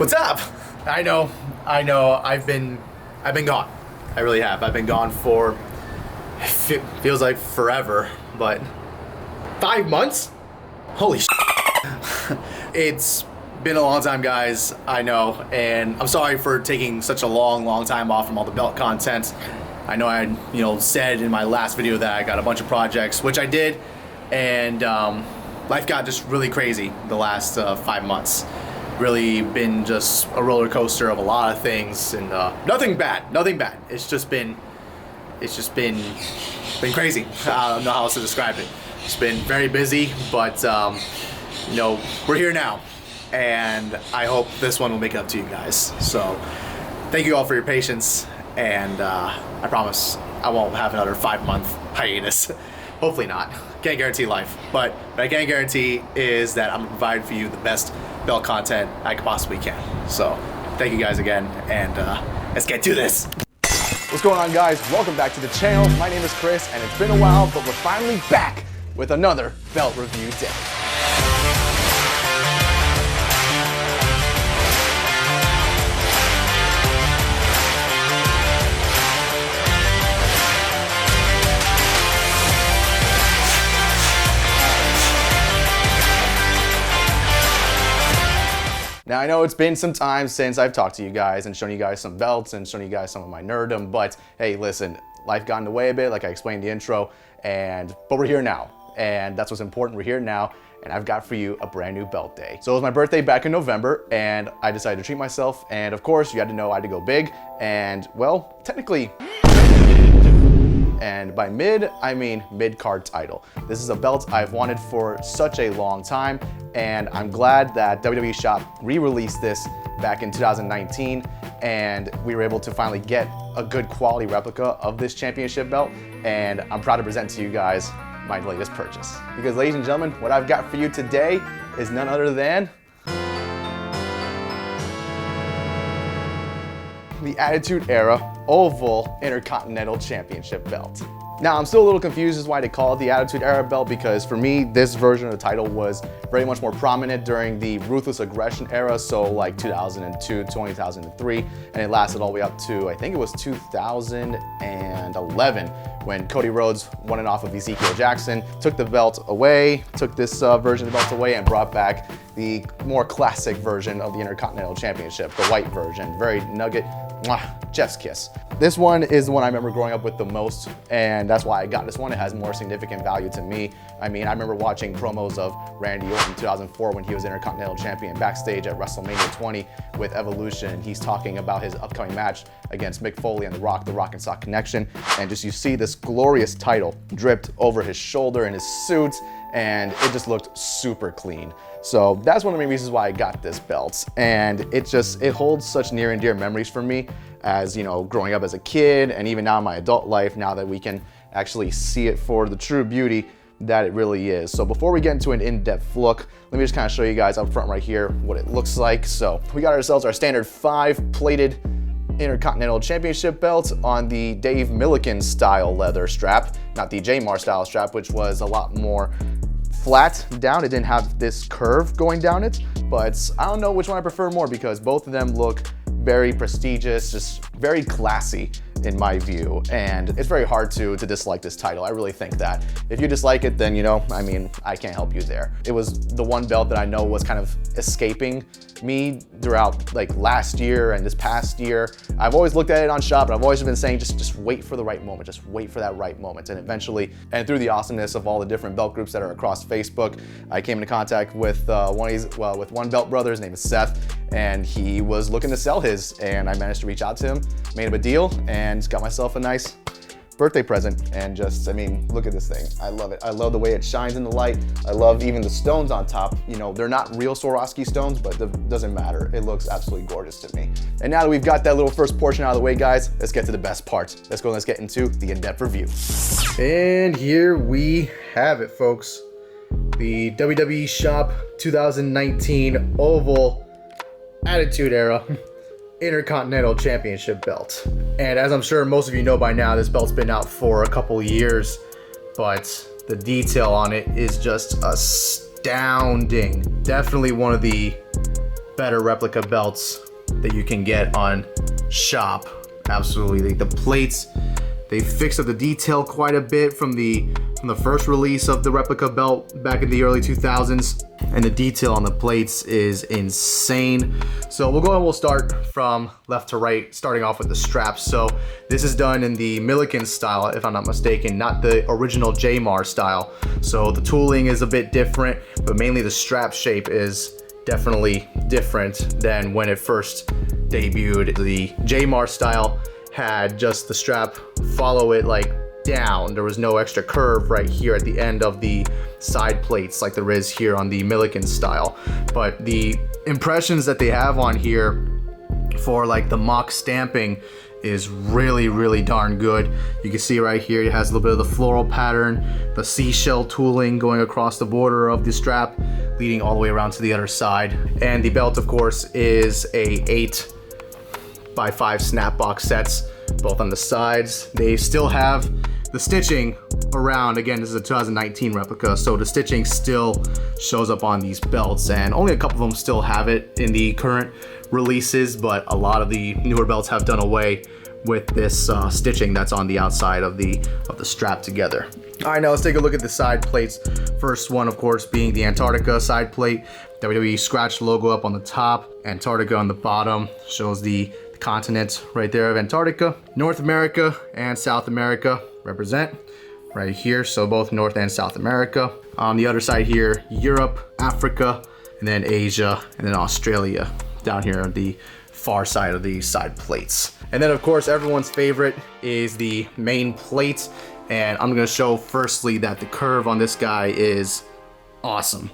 What's up? I know. I've been gone. I really have. I've been gone for feels like forever, but 5 months? Holy shit. It's been a long time, guys. I know, and I'm sorry for taking such a long time off from all the belt content. I know I said in my last video that I got a bunch of projects, which I did, and life got just really crazy the last 5 months. Really been just a roller coaster of a lot of things, and nothing bad. It's just been crazy. I don't know how else to describe it. It's been very busy, but we're here now, and I hope this one will make it up to you guys. So thank you all for your patience, and I promise I won't have another 5-month hiatus. Hopefully not. Can't guarantee life, but what I can guarantee is that I'm gonna provide for you the best belt content I possibly can. So thank you guys again, and let's get to this. What's going on, guys? Welcome back to the channel. My name is Chris, and it's been a while, but we're finally back with another belt review day. Now, I know it's been some time since I've talked to you guys and shown you guys some belts and shown you guys some of my nerdom, but hey, listen, life got in the way a bit, like I explained in the intro, but we're here now, and that's what's important. We're here now, and I've got for you a brand new belt day. So it was my birthday back in November, and I decided to treat myself, and of course, you had to know I had to go big, and well, technically, and by mid, I mean mid-card title. This is a belt I've wanted for such a long time, and I'm glad that WWE Shop re-released this back in 2019, and we were able to finally get a good quality replica of this championship belt, and I'm proud to present to you guys my latest purchase. Because ladies and gentlemen, what I've got for you today is none other than the Attitude Era Oval Intercontinental Championship belt. Now, I'm still a little confused as to why they call it the Attitude Era belt, because for me, this version of the title was very much more prominent during the Ruthless Aggression era, so like 2002, 2003, and it lasted all the way up to, I think it was 2011, when Cody Rhodes won it off of Ezekiel Jackson, took the belt away, took this version of the belt away, and brought back the more classic version of the Intercontinental Championship, the white version, very nugget, chef's kiss. This one is the one I remember growing up with the most, and that's why I got this one. It has more significant value to me. I mean, I remember watching promos of Randy Orton in 2004 when he was Intercontinental Champion backstage at WrestleMania 20 with Evolution. He's talking about his upcoming match against Mick Foley and The Rock and Sock Connection, and just you see this glorious title dripped over his shoulder in his suit, and it just looked super clean. So that's one of the main reasons why I got this belt, and it holds such near and dear memories for me, as growing up as a kid, and even now in my adult life, now that we can actually see it for the true beauty that it really is. So before we get into an in-depth look, let me just kind of show you guys up front right here what it looks like. So we got ourselves our standard 5-plated Intercontinental Championship belt on the Dave Milliken style leather strap, not the J-Mar style strap, which was a lot more flat down. It didn't have this curve going down it, but I don't know which one I prefer more, because both of them look very prestigious, just very classy in my view, and it's very hard to dislike this title. I really think that. If you dislike it, then I mean, I can't help you there. It was the one belt that I know was kind of escaping me throughout like last year and this past year. I've always looked at it on Shop, and I've always been saying just wait for the right moment, just wait for that right moment. And eventually, and through the awesomeness of all the different belt groups that are across Facebook, I came into contact with with one belt brother. His name is Seth, and he was looking to sell his, and I managed to reach out to him, made him a deal, and got myself a nice birthday present. And just, I mean, look at this thing. I love it. I love the way it shines in the light. I love even the stones on top. They're not real Swarovski stones, but it doesn't matter. It looks absolutely gorgeous to me. And now that we've got that little first portion out of the way, guys, let's get to the best part. Let's get into the in-depth review. And here we have it, folks. The WWE Shop 2019 Oval Attitude Era Intercontinental Championship belt. And as I'm sure most of you know by now, this belt's been out for a couple years, but the detail on it is just astounding. Definitely one of the better replica belts that you can get on shop. Absolutely. The plates, they fixed up the detail quite a bit from the first release of the replica belt back in the early 2000s, and the detail on the plates is insane. So we'll start from left to right, starting off with the straps. So this is done in the Milliken style, if I'm not mistaken, not the original J-Mar style. So the tooling is a bit different, but mainly the strap shape is definitely different than when it first debuted. The J-Mar style had just the strap follow it like down. There was no extra curve right here at the end of the side plates like there is here on the Milliken style. But the impressions that they have on here for like the mock stamping is really darn good. You can see right here it has a little bit of the floral pattern, the seashell tooling going across the border of the strap, leading all the way around to the other side. And the belt, of course, is a 8x5 snap box sets, both on the sides. They still have the stitching around. Again, this is a 2019 replica, so the stitching still shows up on these belts, and only a couple of them still have it in the current releases, but a lot of the newer belts have done away with this stitching that's on the outside of the strap together. All right, now let's take a look at the side plates. First one, of course, being the Antarctica side plate. WWE scratch logo up on the top, Antarctica on the bottom, shows the continent right there of Antarctica. North America and South America represent right here, so both North and South America. On the other side here, Europe, Africa, and then Asia, and then Australia down here on the far side of the side plates. And then, of course, everyone's favorite is the main plate, and I'm gonna show firstly that the curve on this guy is awesome.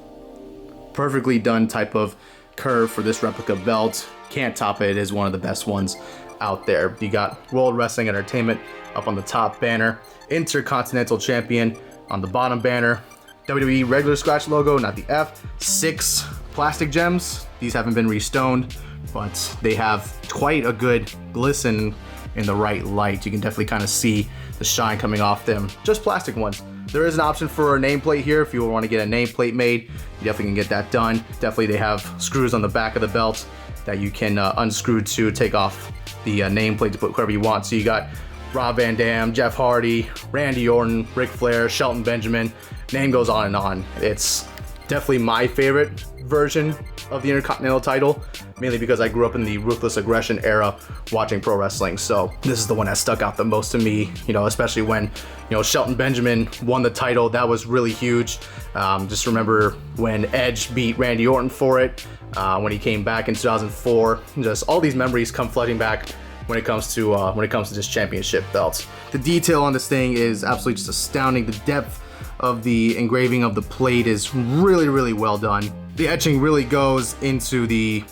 Perfectly done type of curve for this replica belt. Can't top it. It is one of the best ones out there. You got World Wrestling Entertainment up on the top banner, Intercontinental Champion on the bottom banner, WWE regular scratch logo, not the F, 6 plastic gems. These haven't been restoned, but they have quite a good glisten in the right light. You can definitely kind of see the shine coming off them. Just plastic ones. There is an option for a nameplate here. If you want to get a nameplate made, you definitely can get that done. Definitely they have screws on the back of the belt that you can unscrew to take off the nameplate to put wherever you want. So you got Rob Van Dam, Jeff Hardy, Randy Orton, Ric Flair, Shelton Benjamin, name goes on and on. It's definitely my favorite version of the Intercontinental title, mainly because I grew up in the Ruthless Aggression era watching pro wrestling. So this is the one that stuck out the most to me, you know, especially when, you know, Shelton Benjamin won the title. That was really huge. Just remember when Edge beat Randy Orton for it, when he came back in 2004. Just all these memories come flooding back when it comes to this championship belt. The detail on this thing is absolutely just astounding. The depth of the engraving of the plate is really well done. The etching really goes into the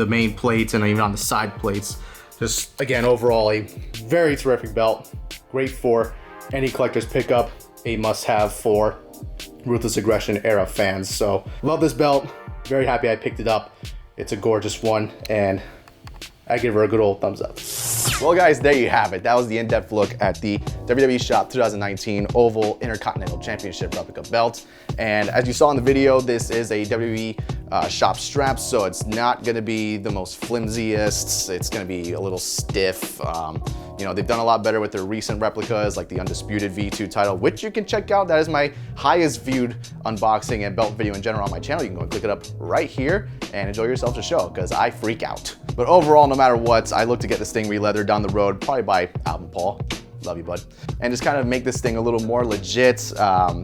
main plates and even on the side plates. Just again, overall a very terrific belt. Great for any collector's pickup. A must-have for Ruthless Aggression era fans. So love this belt. Very happy I picked it up. It's a gorgeous one, and I give her a good old thumbs up. Well, guys, there you have it. That was the in-depth look at the WWE Shop 2019 Oval Intercontinental Championship replica belt. And as you saw in the video, this is a WWE Shop strap, so it's not gonna be the most flimsiest. It's gonna be a little stiff. You know, they've done a lot better with their recent replicas, like the Undisputed V2 title, which you can check out. That is my highest viewed unboxing and belt video in general on my channel. You can go and click it up right here and enjoy yourself to show, because I freak out. But overall, no matter what, I look to get this thing re-leathered down the road, probably by Alvin Paul. Love you, bud. And just kind of make this thing a little more legit.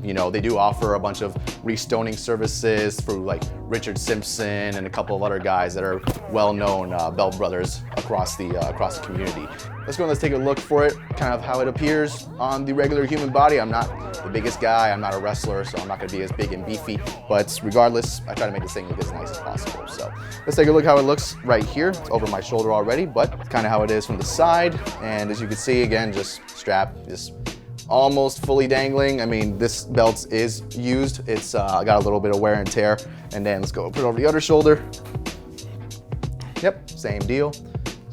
You know, they do offer a bunch of restoning services through like Richard Simpson and a couple of other guys that are well-known belt brothers across the community. Let's go and let's take a look for it, kind of how it appears on the regular human body. I'm not the biggest guy, I'm not a wrestler, so I'm not gonna be as big and beefy, but regardless, I try to make this thing look as nice as possible. So let's take a look how it looks right here. It's over my shoulder already, but it's kind of how it is from the side. And as you can see, again, just strap, just almost fully dangling. I mean, this belt is used. It's got a little bit of wear and tear. And then let's go put it over the other shoulder. Yep, same deal.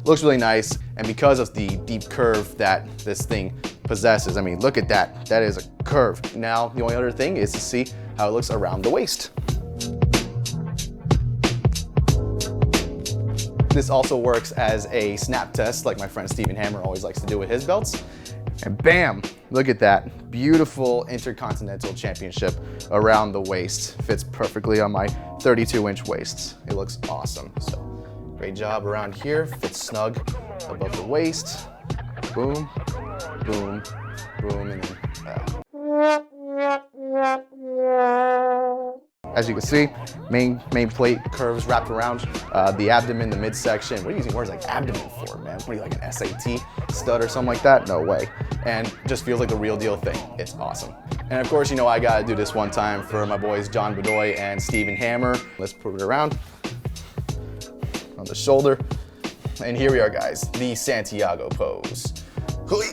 Looks really nice. And because of the deep curve that this thing possesses, I mean, look at that. That is a curve. Now, the only other thing is to see how it looks around the waist. This also works as a snap test, like my friend Steven Hammer always likes to do with his belts. And bam, look at that. Beautiful Intercontinental Championship around the waist. Fits perfectly on my 32-inch waist. It looks awesome. So great job around here. Fits snug above the waist. Boom, boom, boom, and then as you can see, main plate curves wrapped around the abdomen, the midsection. What are you using words like abdomen for, man? What are you, like an SAT stud or something like that? No way. And just feels like the real deal thing. It's awesome. And of course, you know I gotta do this one time for my boys John Bedoy and Steven Hammer. Let's put it around on the shoulder. And here we are, guys, the Santiago pose. Hui,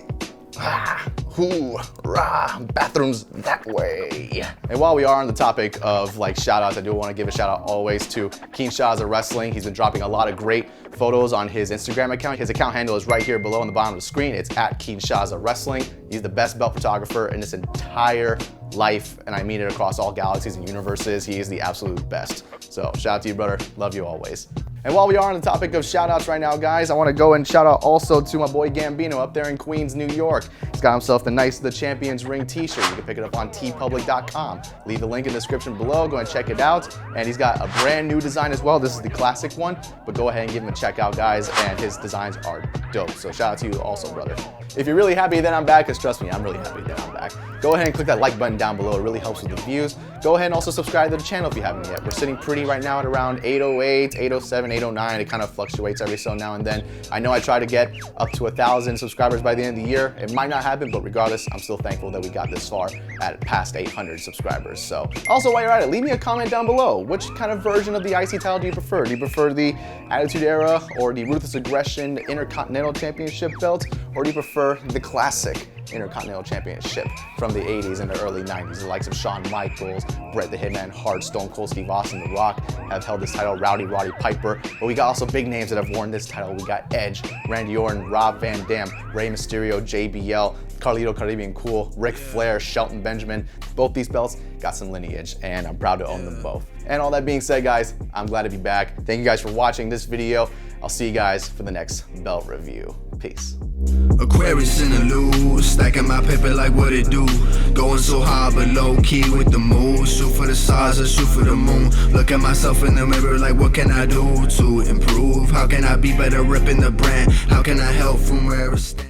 ah, hoo, rah, bathrooms that way. And while we are on the topic of like shout outs, I do want to give a shout out always to Kinshasa Wrestling. He's been dropping a lot of great photos on his Instagram account. His account handle is right here below on the bottom of the screen. It's at Kinshasa Wrestling. He's the best belt photographer in this entire life, and I mean it across all galaxies and universes. He is the absolute best. So shout out to you, brother. Love you always. And while we are on the topic of shout outs right now, guys, I want to go and shout out also to my boy Gambino up there in Queens, New York. He's got himself the nice The Champions Ring t-shirt. You can pick it up on tpublic.com. Leave the link in the description below. Go and check it out. And he's got a brand new design as well. This is the classic one, but go ahead and give him a check out, guys, and his designs are dope. So shout out to you also, brother. If you're really happy that I'm back, because trust me, I'm really happy that I'm back, go ahead and click that like button down below. It really helps with the views. Go ahead and also subscribe to the channel if you haven't yet. We're sitting pretty right now at around 808, 807, 809. It kind of fluctuates every so now and then. I know I try to get up to 1,000 subscribers by the end of the year. It might not happen, but regardless, I'm still thankful that we got this far at past 800 subscribers. So also while you're at it, leave me a comment down below. Which kind of version of the IC title do you prefer? Do you prefer the Attitude Era or the Ruthless Aggression Intercontinental Championship belt? Or do you prefer the classic Intercontinental Championship from the 80s and the early 90s? The likes of Shawn Michaels, Bret the Hitman Hart, Stone Cold Steve Austin, The Rock have held this title, Roddy Piper. But we got also big names that have worn this title. We got Edge, Randy Orton, Rob Van Dam, Rey Mysterio, JBL, Carlito Caribbean Cool, Ric Flair, Shelton Benjamin. Both these belts got some lineage, and I'm proud to own them both. And all that being said, guys, I'm glad to be back. Thank you guys for watching this video. I'll see you guys for the next belt review. Peace. Aquarius in the loose, stacking my paper like what it do. Going so high but low key with the moves. Shoot for the stars or shoot for the moon. Look at myself in the mirror like what can I do to improve? How can I be better repping the brand? How can I help from where I stand?